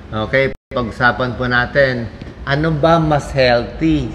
Okay, pag-usapan po natin, ano ba mas healthy?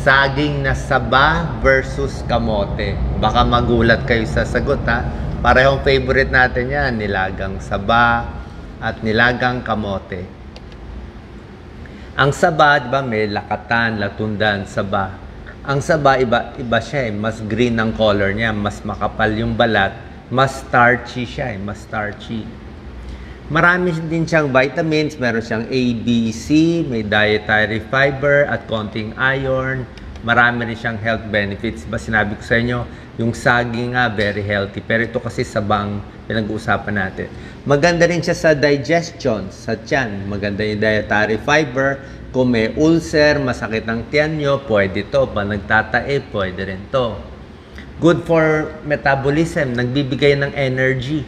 Saging na saba versus kamote. Baka magulat kayo sa sagot ha. Parehong favorite natin yan, nilagang saba at nilagang kamote. Ang saba, di ba, may lakatan, latundan, saba. Ang saba, iba siya mas green ang color niya, mas makapal yung balat, mas starchy siya mas starchy. Marami din siyang vitamins, meron siyang A, B, C, may dietary fiber at konting iron. Marami rin siyang health benefits. Ba sinabi ko sa inyo, yung saging nga very healthy. Pero ito kasi sabang pinag-uusapan natin. Maganda rin siya sa digestion, sa tiyan. Maganda yung dietary fiber. Kung may ulcer, masakit ang tiyan nyo, pwede to. Pag nagtatae, pwede rin to. Good for metabolism, nagbibigay ng energy.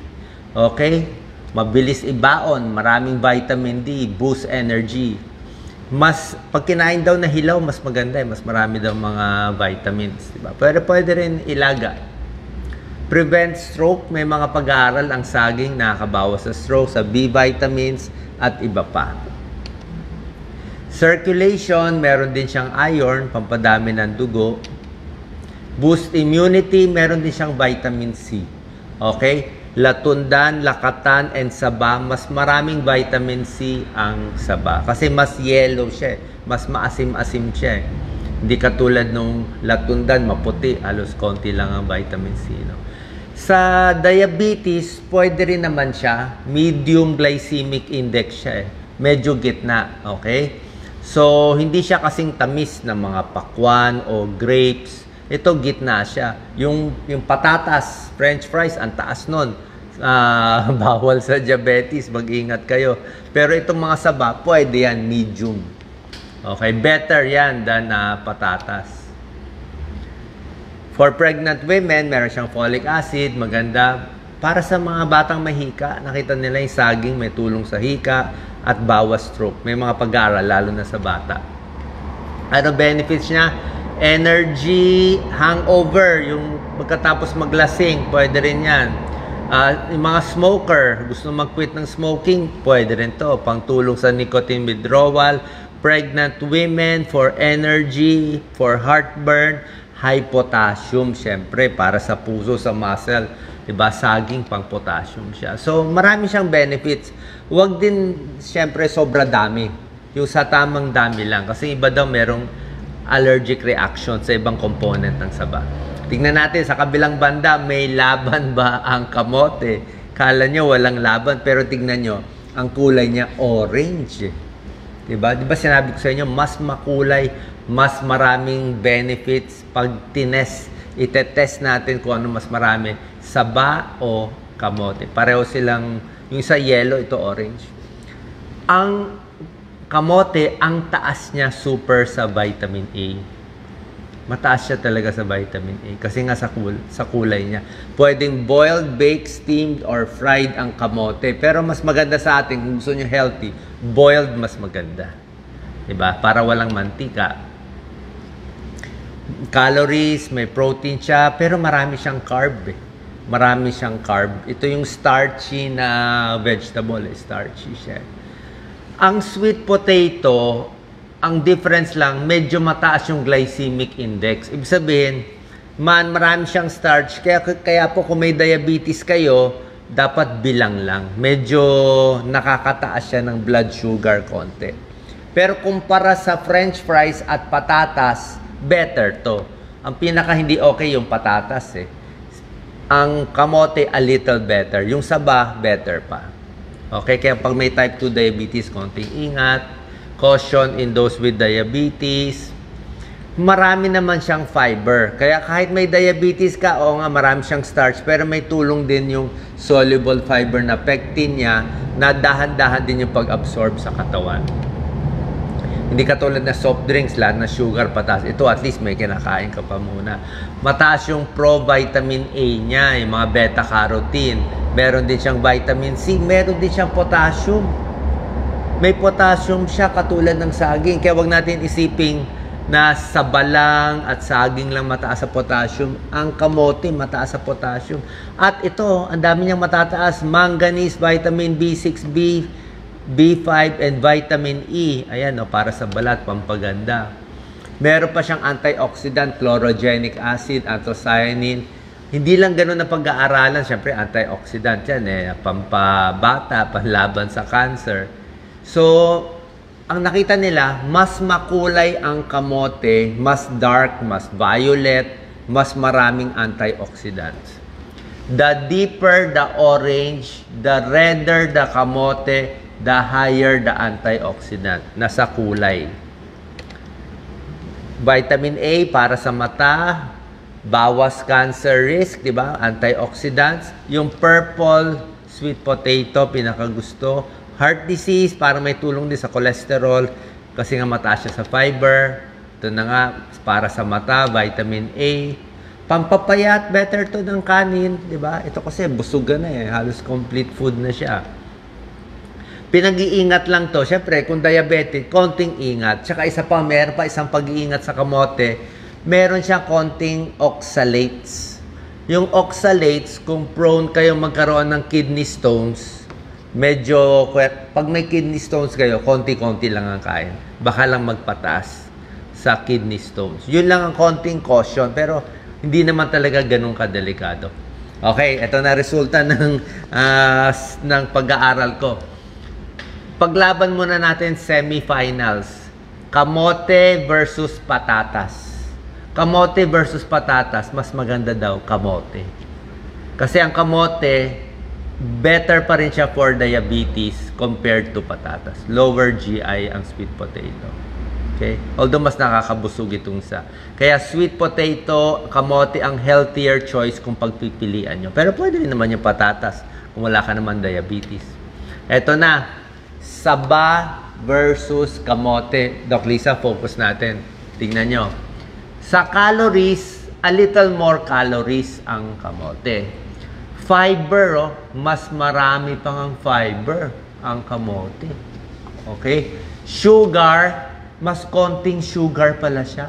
Okay? Mabilis ibaon, maraming vitamin D, boost energy. Pag kinain daw na hilaw, mas maganda mas marami daw mga vitamins, diba? Pero pwede rin ilaga. Prevent stroke, may mga pag-aaral ang saging nakakabawas sa stroke, sa B vitamins at iba pa. Circulation, meron din siyang iron, pampadami ng dugo. Boost immunity, meron din siyang vitamin C. Okay? Latundan, lakatan, and saba, mas maraming vitamin C ang saba. Kasi mas yellow siya, mas maasim-asim siya. Hindi katulad nung latundan, maputi, halos konti lang ang vitamin C. No? Sa diabetes, pwede rin naman siya, medium glycemic index siya. Medyo gitna, okay? So, hindi siya kasing tamis ng mga pakwan o grapes. Ito, gitna siya. Yung patatas, french fries, ang taas nun. Bawal sa diabetes, mag-ingat kayo. Pero itong mga saba, pwede yan, medium. Okay, better yan than patatas. For pregnant women, meron siyang folic acid, maganda. Para sa mga batang mahika, nakita nila yung saging, may tulong sa hika at bawas stroke. May mga pag-aaral, lalo na sa bata. Ano benefits niya? Energy, hangover, yung pagkatapos maglasing, pwede rin yan. Yung mga smoker, gusto mag-quit ng smoking, pwede rin to. Pangtulong sa nicotine withdrawal. Pregnant women, for energy, for heartburn, high potassium, syempre, para sa puso, sa muscle. Diba? Saging, pang potassium siya. So, marami siyang benefits. Huwag din, syempre, sobra dami. Yung sa tamang dami lang. Kasi iba daw merong allergic reaction sa ibang component ng saba. Tingnan natin sa kabilang banda, may laban ba ang kamote? Kala nyo walang laban, pero tingnan nyo, ang kulay niya orange. Diba? Diba sinabi ko sa inyo, mas makulay, mas maraming benefits pag itetest natin kung ano mas marami, saba o kamote. Pareho silang, yung isa yellow, ito orange. Ang kamote, ang taas niya super sa vitamin A. Mataas siya talaga sa vitamin A kasi nga sa kulay niya. Pwedeng boiled, baked, steamed, or fried ang kamote. Pero mas maganda sa atin, kung gusto nyo healthy, boiled mas maganda. Diba? Para walang mantika. Calories, may protein siya, pero marami siyang carb. Marami siyang carb. Ito yung starchy na vegetable. Starchy siya. Ang sweet potato, ang difference lang, medyo mataas yung glycemic index. Ibig sabihin, marami siyang starch. Kaya po kung may diabetes kayo, dapat bilang lang. Medyo nakakataas siya ng blood sugar konti. Pero kumpara sa french fries at patatas, better to. Ang pinaka hindi okay yung patatas Ang kamote, a little better. Yung saba, better pa. Okay, kaya pag may type 2 diabetes, konting ingat. Caution in those with diabetes. Marami naman siyang fiber. Kaya kahit may diabetes ka, oo nga, marami siyang starch. Pero may tulong din yung soluble fiber na pectin niya na dahan-dahan din yung pag-absorb sa katawan. Hindi katulad na soft drinks, lahat na sugar, patas. Ito at least may kinakain ka pa muna. Mataas yung pro-vitamin A niya, yung mga beta-carotene. Meron din siyang vitamin C, meron din siyang potassium. May potassium siya katulad ng saging. Kaya wag natin isiping na saba lang at saging lang mataas sa potassium. Ang kamote mataas sa potassium. At ito, ang dami niyang matataas. Manganese, vitamin B6, B5, and vitamin E. Ayan, para sa balat, pampaganda. Meron pa siyang antioxidant, chlorogenic acid, anthocyanin. Hindi lang ganun na pag-aaralan. Siyempre, antioxidant yan, pampabata, panlaban sa cancer. So, ang nakita nila, mas makulay ang kamote, mas dark, mas violet, mas maraming antioxidants. The deeper the orange, the redder the kamote, the higher the antioxidant. Nasa kulay. Vitamin A para sa mata, bawas cancer risk, di ba? Antioxidants. Yung purple, sweet potato, pinakagusto. Heart disease, para may tulong din sa cholesterol kasi nga mataas siya sa fiber. Ito na nga, para sa mata, vitamin A. Pampapayat, better to ng kanin, di ba? Ito kasi busugan na halos complete food na siya. Pinag-iingat lang to. Siyempre, kung diabetic, konting ingat. Tsaka isa pa, meron pa isang pag-iingat sa kamote. Meron siya konting oxalates. Yung oxalates, kung prone kayo magkaroon ng kidney stones, medyo, pag may kidney stones kayo, konti-konti lang ang kain. Baka lang magpataas sa kidney stones. Yun lang ang konting caution, pero hindi naman talaga ganun kadelikado. Okay, ito na resulta ng pag-aaral ko. Paglaban muna natin semifinals. Kamote versus patatas. Kamote versus patatas, mas maganda daw kamote. Kasi ang kamote, better pa rin siya for diabetes compared to patatas. Lower GI ang sweet potato. Okay? Although mas nakakabusog itong sa. Kaya sweet potato, kamote ang healthier choice kung pagpipilian nyo. Pero pwede rin naman yung patatas kung wala ka naman diabetes. Eto na. Saba versus kamote. Doc Lisa, focus natin. Tingnan nyo. Sa calories, a little more calories ang kamote. Fiber, mas marami pang ang fiber ang kamote. Okay? Sugar, mas konting sugar pala siya.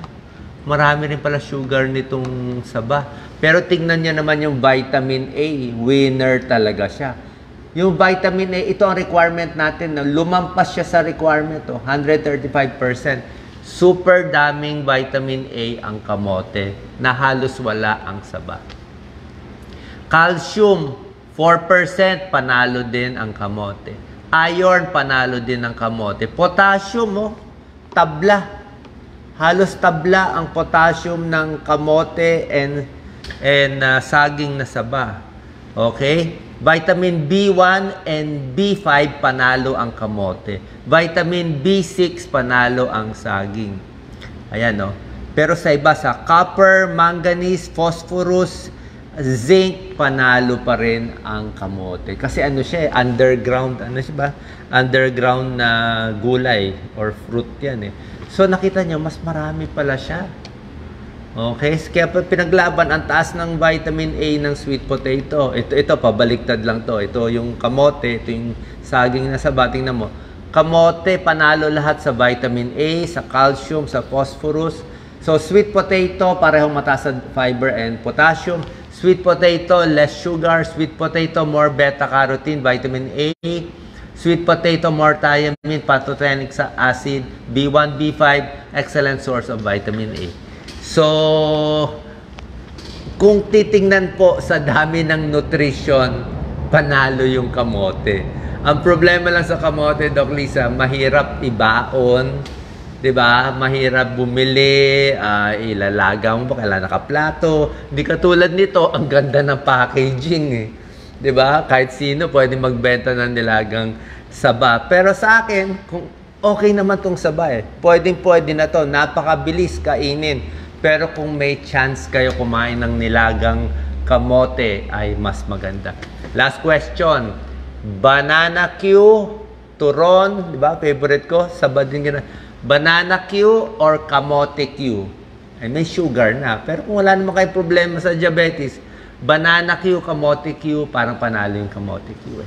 Marami rin pala sugar nitong saba. Pero tingnan niyo naman yung vitamin A. Winner talaga siya. Yung vitamin A, ito ang requirement natin. Lumampas siya sa requirement. 135%. Super daming vitamin A ang kamote na halos wala ang saba. Calcium, 4%, panalo din ang kamote. Iron, panalo din ang kamote. Potassium, tabla. Halos tabla ang potassium ng kamote and saging na saba. Okay? Vitamin B1 and B5, panalo ang kamote. Vitamin B6, panalo ang saging. Ayan, Pero sa iba, sa copper, manganese, phosphorus, zinc, panalo pa rin ang kamote. Kasi underground, underground na gulay or fruit yan So nakita nyo, mas marami pala siya. Okay, kaya pinaglaban ang taas ng vitamin A ng sweet potato. Ito pabaliktad lang to. Ito yung kamote, ito yung saging na saba. Tingnan mo. Kamote, panalo lahat sa vitamin A, sa calcium, sa phosphorus. So sweet potato, parehong mataas sa fiber and potassium. Sweet potato, less sugar. Sweet potato, more beta-carotene, vitamin A. Sweet potato, more thiamine, pantothenic acid, B1, B5, excellent source of vitamin A. So, kung titingnan po sa dami ng nutrition, panalo yung kamote. Ang problema lang sa kamote, Doc Lisa, mahirap ibaon, 'di ba? Mahirap bumili, ilalaga mo pa, kailangan nakaplato. Hindi katulad nito, ang ganda ng packaging 'Di ba? Kahit sino pwede magbenta ng nilagang saba. Pero sa akin, kung okay naman tong saba pwedeng-pwede na to, napakabilis kainin. Pero kung may chance kayo kumain ng nilagang kamote, ay mas maganda. Last question. Banana Q, turon, di ba? Favorite ko, saba din gina. Banana Q or kamote Q? Ay, may sugar na. Pero kung wala naman kayo problema sa diabetes, banana Q, kamote Q, parang panalo yung kamote Q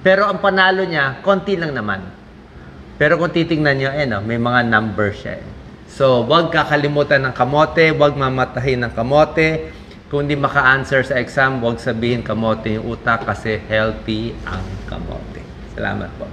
Pero ang panalo niya, konti lang naman. Pero kung titingnan nyo, may mga number siya So, huwag kakalimutan ng kamote, huwag mamatahin ng kamote. Kung hindi maka-answer sa exam, huwag sabihin kamote yung utak kasi healthy ang kamote. Salamat po.